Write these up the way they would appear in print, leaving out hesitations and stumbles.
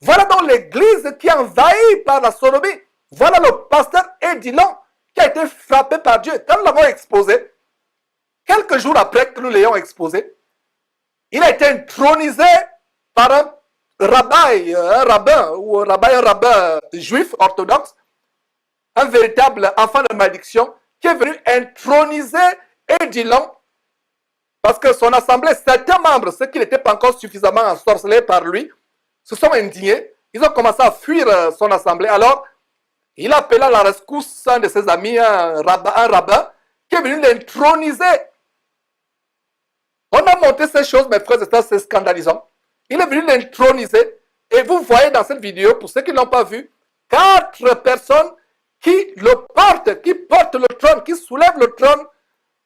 Voilà donc l'église qui est envahie par la sodomie. Voilà le pasteur Edilon qui a été frappé par Dieu. Quand nous l'avons exposé, quelques jours après que nous l'ayons exposé, il a été intronisé par un rabbin juif orthodoxe, un véritable enfant de malédiction, qui est venu introniser Edilon parce que son assemblée, certains membres, ceux qui n'étaient pas encore suffisamment ensorcelés par lui, se sont indignés. Ils ont commencé à fuir son assemblée. Alors, il a appelé à la rescousse un de ses amis, un rabbin, qui est venu l'introniser. On a monté ces choses, mes frères et sœurs, c'est scandalisant. Il est venu l'introniser. Et vous voyez dans cette vidéo, pour ceux qui ne l'ont pas vu, 4 personnes qui le portent, qui portent le trône, qui soulèvent le trône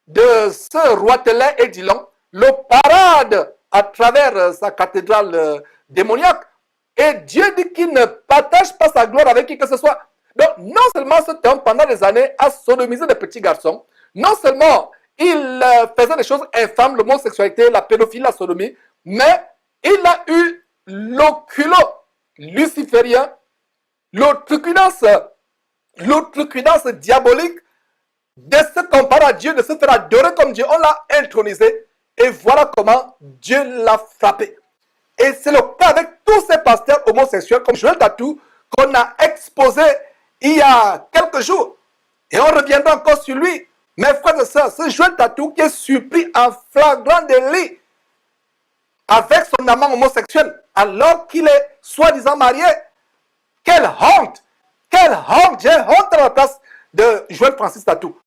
de ce roitelet Edilon, le parade à travers sa cathédrale démoniaque. Et Dieu dit qu'il ne partage pas sa gloire avec qui que ce soit. Donc, non seulement cet homme, pendant des années, a sodomisé des petits garçons, non seulement il faisait des choses infâmes, l'homosexualité, la pédophilie, la sodomie, mais il a eu l'oculot luciférien, l'outrecuidance diabolique de se comparer à Dieu, de se faire adorer comme Dieu. On l'a intronisé et voilà comment Dieu l'a frappé. Et c'est le cas avec tous ces pasteurs homosexuels comme Joël Tatou qu'on a exposé il y a quelques jours. Et on reviendra encore sur lui. Mes frères et sœurs, ce Joël Tatou qui est surpris en flagrant délit avec son amant homosexuel alors qu'il est soi-disant marié. Quelle honte! Quelle honte! J'ai honte à la place de Joël Francis Tatou.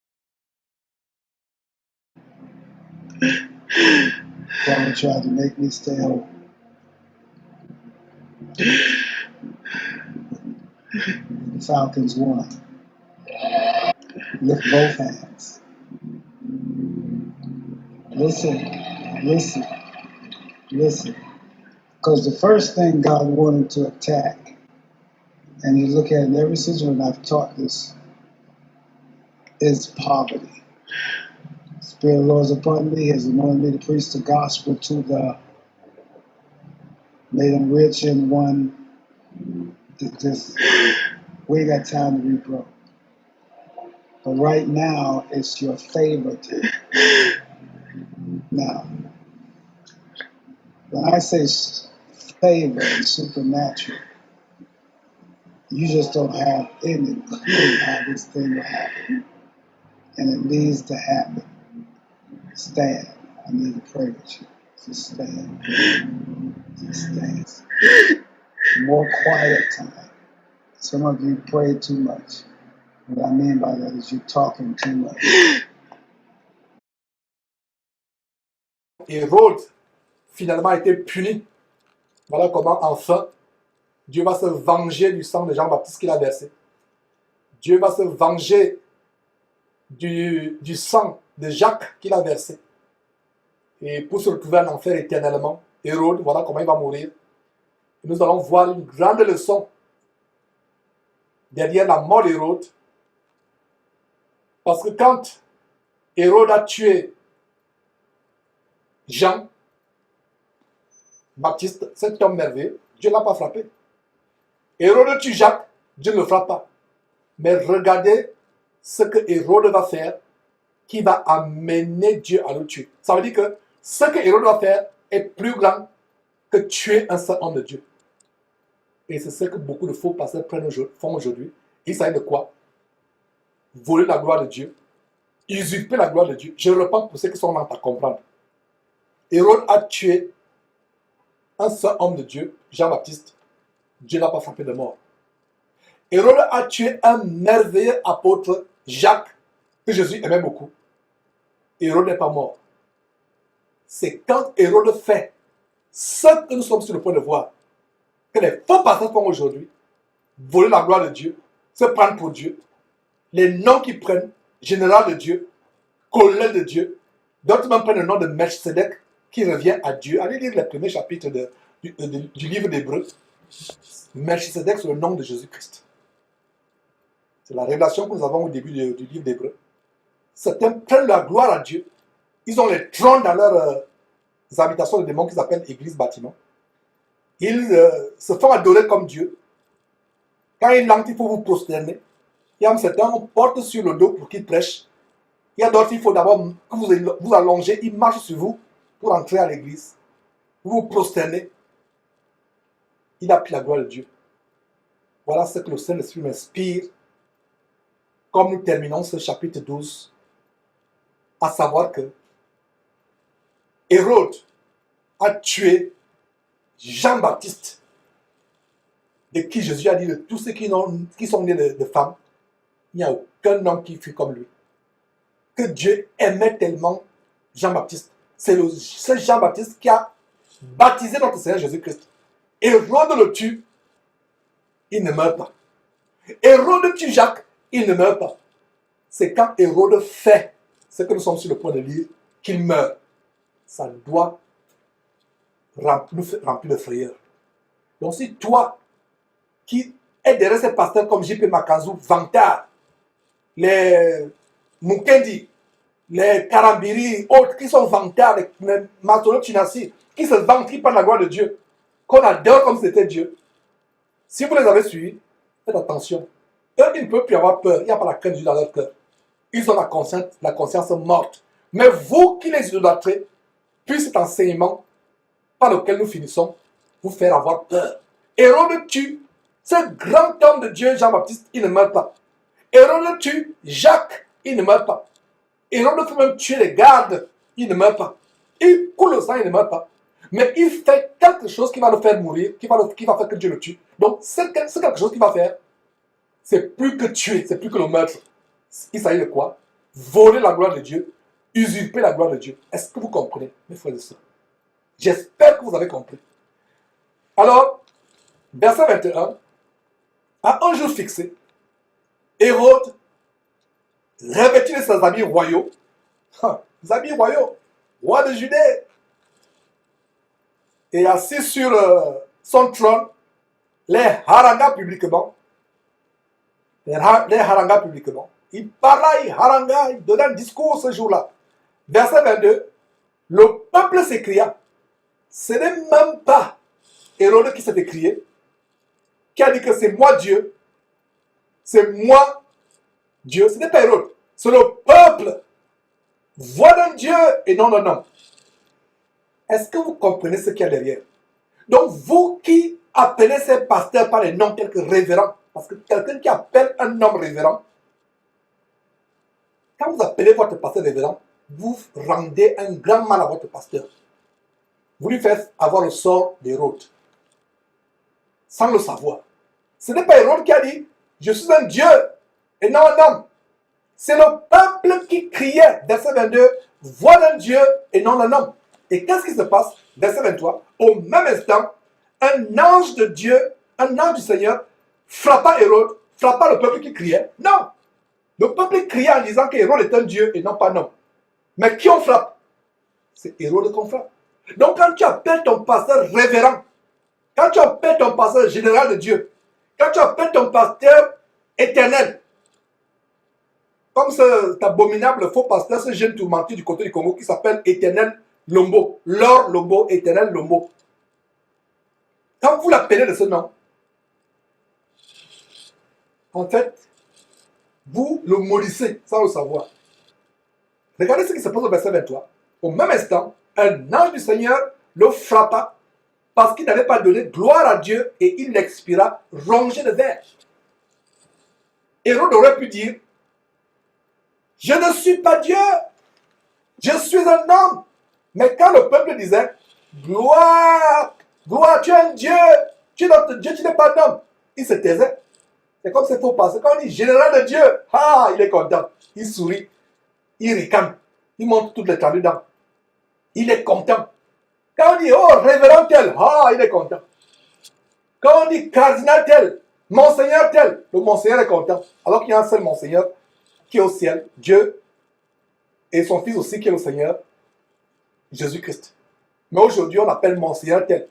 Father tried to make me stay home. The Falcons won. Lift both hands. Listen. Because the first thing God wanted to attack, and you look at it in every situation I've taught this, is poverty. The Spirit of the Lord is upon me, has anointed me to preach the gospel to the made them rich and one. Just we ain't got time to be broke. But right now, it's your favor time. Now, when I say favor and supernatural, you just don't have any clue how this thing will happen. And it needs to happen. Stand. I need to pray with you. Just stand. Just stand. More quiet time. Some of you pray too much. What I mean by that is you're talking too much. Hérode, finalement, a été puni. Voilà comment, enfin, Dieu va se venger du sang de Jean-Baptiste qu'il a versé. Dieu va se venger du sang de Jacques qu'il a versé. Et pour se retrouver en enfer éternellement, Hérode, voilà comment il va mourir. Et nous allons voir une grande leçon derrière la mort d'Hérode. Parce que quand Hérode a tué Jean-Baptiste, cet homme merveilleux, Dieu ne l'a pas frappé. Hérode tue Jacques, Dieu ne le frappe pas. Mais regardez ce que Hérode va faire qui va amener Dieu à le tuer. Ça veut dire que ce que Hérode va faire est plus grand que tuer un seul homme de Dieu. Et c'est ce que beaucoup de faux pasteurs font aujourd'hui. Il s'agit de quoi? Voler la gloire de Dieu, usurper la gloire de Dieu. Je reprends pour ceux qui sont lents à comprendre. Hérode a tué un seul homme de Dieu, Jean-Baptiste. Dieu n'a pas frappé de mort. Hérode a tué un merveilleux apôtre, Jacques, que Jésus aimait beaucoup. Hérode n'est pas mort. C'est quand Hérode fait ce que nous sommes sur le point de voir, que les faux pasteurs font aujourd'hui, voler la gloire de Dieu, se prendre pour Dieu, les noms qu'ils prennent, général de Dieu, colonel de Dieu, d'autres même prennent le nom de Melchizedek, qui revient à Dieu. Allez lire les premiers chapitres du livre d'Hébreux. Melchizedek, c'est le nom de Jésus-Christ. C'est la révélation que nous avons au début du livre d'Hébreux. Certains prennent la gloire à Dieu. Ils ont les trônes dans leurs habitations de démons qu'ils appellent église bâtiment. Ils se font adorer comme Dieu. Quand ils languent, il faut vous prosterner. Il y a certains, on porte sur le dos pour qu'ils prêchent. Il y a d'autres, il faut d'abord que vous allongez, ils marchent sur vous pour entrer à l'église. Vous vous prosternez. Il a pris la gloire de Dieu. Voilà ce que le Saint-Esprit m'inspire. Comme nous terminons ce chapitre 12, à savoir que Hérode a tué Jean-Baptiste, de qui Jésus a dit de tous ceux qui sont nés de femmes, il n'y a aucun homme qui fut comme lui. Que Dieu aimait tellement Jean-Baptiste. C'est ce Jean-Baptiste qui a baptisé notre Seigneur Jésus-Christ. Hérode le tue, il ne meurt pas. Hérode tue Jacques, il ne meurt pas. C'est quand Hérode fait ce que nous sommes sur le point de lire qu'il meurt. Ça doit nous remplir de frayeur. Donc si toi, qui es derrière ces pasteurs comme J.P. Makazou, Vantard, les Mukendi, les Karambiri, autres qui sont vantards, les Matolo Chinassi, qui se vantent, qui parlent la gloire de Dieu, qu'on adore comme si c'était Dieu. Si vous les avez suivis, faites attention. Eux, ils ne peuvent plus avoir peur. Il n'y a pas la crainte de Dieu dans leur cœur. Ils ont la conscience morte. Mais vous qui les idolâtrez, puis cet enseignement par lequel nous finissons, vous faire avoir peur. Hérode tue ce grand homme de Dieu, Jean-Baptiste, il ne meurt pas. Hérode tue Jacques, il ne meurt pas. Hérode peut même tuer les gardes, il ne meurt pas. Il coule le sang, il ne meurt pas. Mais il fait quelque chose qui va le faire mourir, qui va faire que Dieu le tue. Donc, c'est quelque chose qu'il va faire. C'est plus que tuer, c'est plus que le meurtre. Il s'agit de quoi? Voler la gloire de Dieu, usurper la gloire de Dieu. Est-ce que vous comprenez, mes frères et sœurs? J'espère que vous avez compris. Alors, verset 21, à un jour fixé, Hérode, revêtu de ses habits royaux, les habits royaux, roi de Judée, et assis sur son trône, les haranga publiquement. Les haranga publiquement. Il parla, il haranga, il donna un discours ce jour-là. Verset 22, le peuple s'écria. Ce n'est même pas Hérode qui s'est écrié, qui a dit que c'est moi Dieu, c'est moi Dieu. Ce n'est pas Hérode, c'est le peuple. Voix d'un Dieu et non d'un homme. Est-ce que vous comprenez ce qu'il y a derrière? Donc vous qui appelez ces pasteurs par les noms tels que révérends, parce que quelqu'un qui appelle un homme révérend, quand vous appelez votre pasteur révérend, vous rendez un grand mal à votre pasteur. Vous lui faites avoir le sort d'Hérode, sans le savoir. Ce n'est pas Hérode qui a dit, je suis un Dieu et non un homme. C'est le peuple qui criait, verset 22, voix d'un Dieu et non d'un homme. Et qu'est-ce qui se passe? Verset 23, au même instant, un ange de Dieu, un ange du Seigneur, frappa Hérode, frappa le peuple qui criait. Non! Le peuple criait en disant qu'Hérode est un Dieu et non pas un homme. Mais qui on frappe? C'est Hérode qu'on frappe. Donc quand tu appelles ton pasteur révérend, quand tu appelles ton pasteur général de Dieu, quand tu appelles ton pasteur éternel, comme cet abominable faux pasteur, ce jeune tourmenté du côté du Congo qui s'appelle Éternel Lombo, Lord Lombo, Éternel Lombo. Quand vous l'appelez de ce nom, en fait, vous le maudissez sans le savoir. Regardez ce qui se passe au verset 23. Au même instant, un ange du Seigneur le frappa parce qu'il n'avait pas donné gloire à Dieu et il expira rongé de vers. Hérode aurait pu dire, je ne suis pas Dieu, je suis un homme. Mais quand le peuple disait, gloire, gloire, tu es un Dieu, tu es notre Dieu, tu n'es pas un homme, il se taisait. C'est comme c'est faux passer. Quand on dit général de Dieu, ah, il est content, il sourit, il ricane, il montre toutes les tendues dents. Il est content. Quand on dit, oh, révérend tel, ah, il est content. Quand on dit cardinal tel, monseigneur tel, le monseigneur est content. Alors qu'il y a un seul monseigneur qui est au ciel, Dieu, et son fils aussi qui est le Seigneur, Jésus-Christ. Mais aujourd'hui, on appelle monseigneur tel.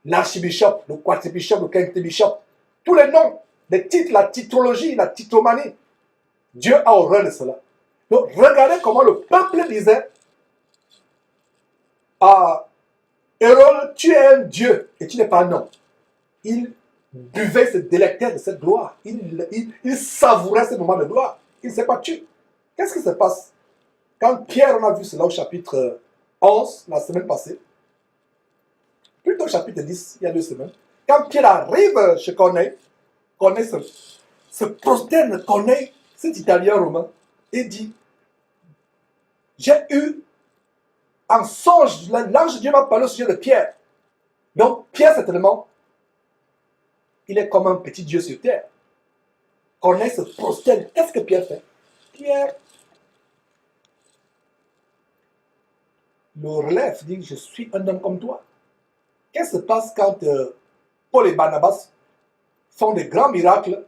L'archibishop, le quadribishop, le quinquébishop, tous les noms, les titres, la titrologie, la titromanie. Dieu a horreur de cela. Donc, regardez comment le peuple disait à Hérode, tu es un Dieu et tu n'es pas un homme. Il buvait, se délectait de cette gloire. Il savourait ce moment de gloire. Il ne s'est pas tué. Qu'est-ce qui se passe? Quand Pierre, on a vu cela au chapitre 11, la semaine passée, plutôt au chapitre 10, il y a 2 semaines, quand Pierre arrive chez Corneille, Corneille se prosterne, Corneille, cet Italien romain, et dit, j'ai eu un songe, l'ange de Dieu m'a parlé au sujet de Pierre. Donc Pierre, certainement, il est comme un petit Dieu sur terre. Corneille se prosterne. Qu'est-ce que Pierre fait? Pierre le relève, dit, je suis un homme comme toi. Qu'est-ce qui se passe quand Paul et Barnabas font des grands miracles?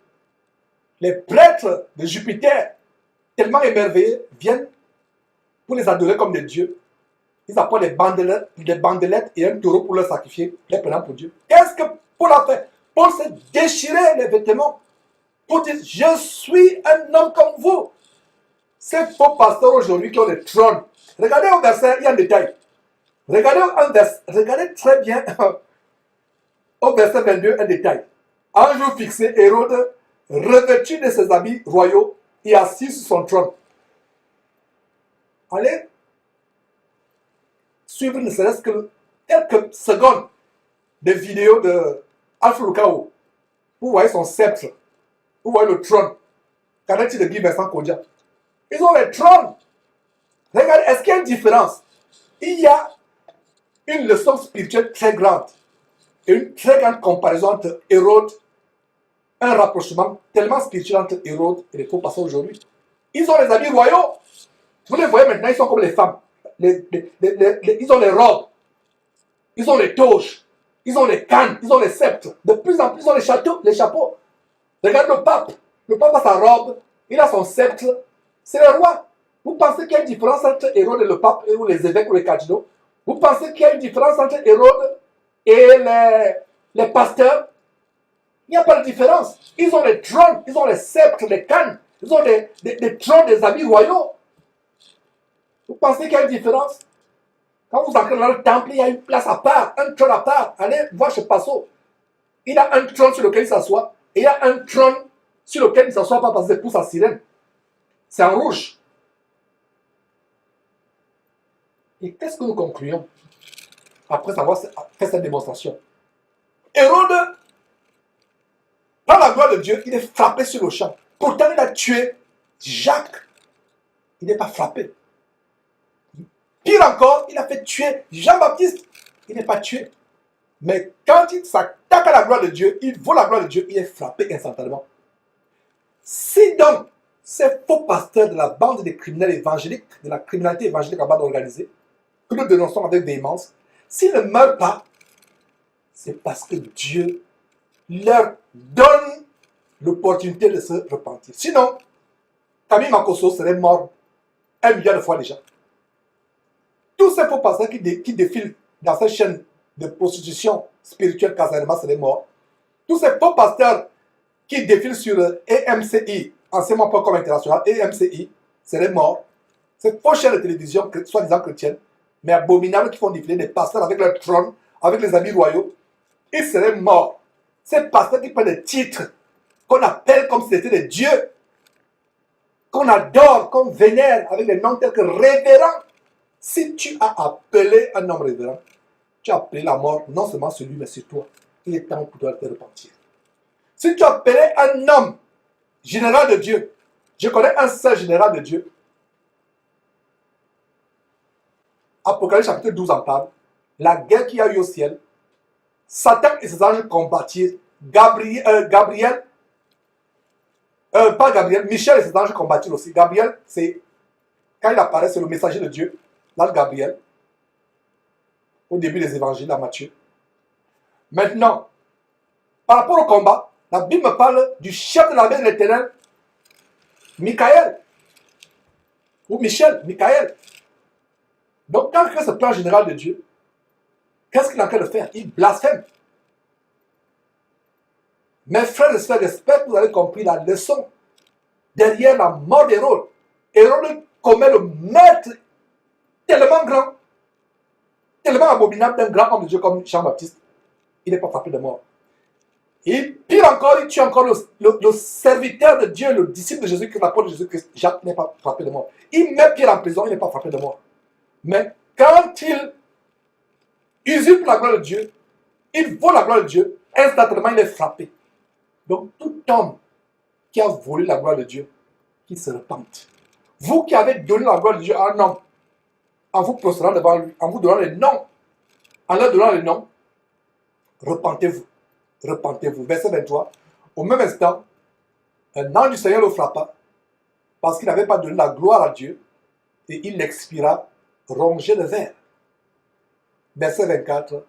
Les prêtres de Jupiter, tellement émerveillés, viennent pour les adorer comme des dieux. Ils apportent des bandelettes et un taureau pour leur sacrifier, les prenant pour Dieu. Qu'est-ce que Paul a fait? Paul s'est déchiré les vêtements pour dire, je suis un homme comme vous. Ces faux pasteurs aujourd'hui qui ont des trônes, regardez au verset, il y a un détail. Regardez très bien au verset 22, un détail. Un jour fixé, Hérode, revêtu de ses habits royaux, et assis sur son trône. Allez suivre ne serait-ce que quelques secondes de vidéos de Alpha Lucao. Vous voyez son sceptre. Vous voyez le trône. Qu'en est-il de Guy Vincent Kodia? Ils ont les trônes. Regardez, est-ce qu'il y a une différence? Il y a une leçon spirituelle très grande et une très grande comparaison entre Hérode, un rapprochement tellement spirituel entre Hérode et les faux pasteurs aujourd'hui. Ils ont les habits royaux. Vous les voyez maintenant, ils sont comme les femmes. Ils ont les robes, ils ont les toges, ils ont les cannes, ils ont les sceptres. De plus en plus, ils ont les chapeaux. Regarde le pape. Le pape a sa robe, il a son sceptre. C'est le roi. Vous pensez qu'il y a une différence entre Hérode et le pape, ou les évêques ou les cardinaux? Vous pensez qu'il y a une différence entre Hérode et les pasteurs? Il n'y a pas de différence. Ils ont les trônes, ils ont les sceptres, les cannes, ils ont des trônes, des habits royaux. Vous pensez qu'il y a une différence? Quand vous entrez dans le temple, il y a une place à part, un trône à part. Allez voir chez Passo. Il a un trône sur lequel il s'assoit, et il y a un trône sur lequel il ne s'assoit pas parce que c'est pour sa sirène. C'est en rouge. Et qu'est-ce que nous concluons après avoir fait cette démonstration? Hérode, par la gloire de Dieu, il est frappé sur le champ. Pourtant, il a tué Jacques. Il n'est pas frappé. Pire encore, il a fait tuer Jean-Baptiste. Il n'est pas tué. Mais quand il s'attaque à la gloire de Dieu, il vaut la gloire de Dieu, il est frappé instantanément. Si donc ces faux pasteurs de la bande des criminels évangéliques, de la criminalité évangélique en bande organisée, que nous dénonçons avec véhémence, s'ils ne meurent pas, c'est parce que Dieu leur donne l'opportunité de se repentir. Sinon, Camille Makosso serait mort 1 milliard de fois déjà. Tous ces faux pasteurs qui défilent dans cette chaîne de prostitution spirituelle Casanema seraient morts. Tous ces faux pasteurs qui défilent sur EMCI, anciennement pas comme international, EMCI, seraient morts. Ces faux chaînes de télévision, soi-disant chrétiennes, mais abominables, qui font défiler des pasteurs avec leur trône, avec les habits royaux, ils seraient morts. Ces pasteurs qui prennent des titres, qu'on appelle comme si c'était des dieux, qu'on adore, qu'on vénère, avec des noms tels que révérend. Si tu as appelé un homme révérend, tu as appelé la mort, non seulement sur lui, mais sur toi. Il est temps pour toi de te repentir. Si tu as appelé un homme général de Dieu, je connais un seul général de Dieu. Apocalypse chapitre 12 en parle. La guerre qu'il y a eu au ciel. Satan et ses anges combattirent. Michel et ses anges combattirent aussi. Gabriel, c'est quand il apparaît, c'est le messager de Dieu. L'ange Gabriel. Au début des évangiles à Matthieu. Maintenant, par rapport au combat, la Bible me parle du chef de l'armée de l'Éternel, Michael. Ou Michel, Michael. Donc, quand il fait ce plan général de Dieu, qu'est-ce qu'il est en train de faire? Il blasphème. Mes frères et sœurs, j'espère que vous avez compris la leçon derrière la mort d'Hérode. Hérode commet le meurtre tellement grand tellement abominable d'un grand homme de Dieu comme Jean-Baptiste, il n'est pas frappé de mort. Et pire encore, il tue encore le serviteur de Dieu, le disciple de Jésus-Christ, l'apôtre de Jésus-Christ. Jacques n'est pas frappé de mort. Il met Pierre en prison, il n'est pas frappé de mort. Mais quand il usurpe la gloire de Dieu, il vole la gloire de Dieu, instantanément il est frappé. Donc tout homme qui a volé la gloire de Dieu, qui se repente. Vous qui avez donné la gloire de Dieu à un homme, en vous prostrant devant lui, en vous donnant les noms, en leur donnant les noms, repentez-vous. Repentez-vous. Verset 23. Au même instant, un ange du Seigneur le frappa parce qu'il n'avait pas donné la gloire à Dieu et il expira rongé de verre. Verset 24.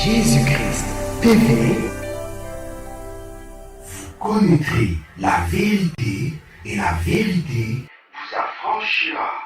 Jésus-Christ TV, vous connaîtrez la vérité et la vérité vous affranchira.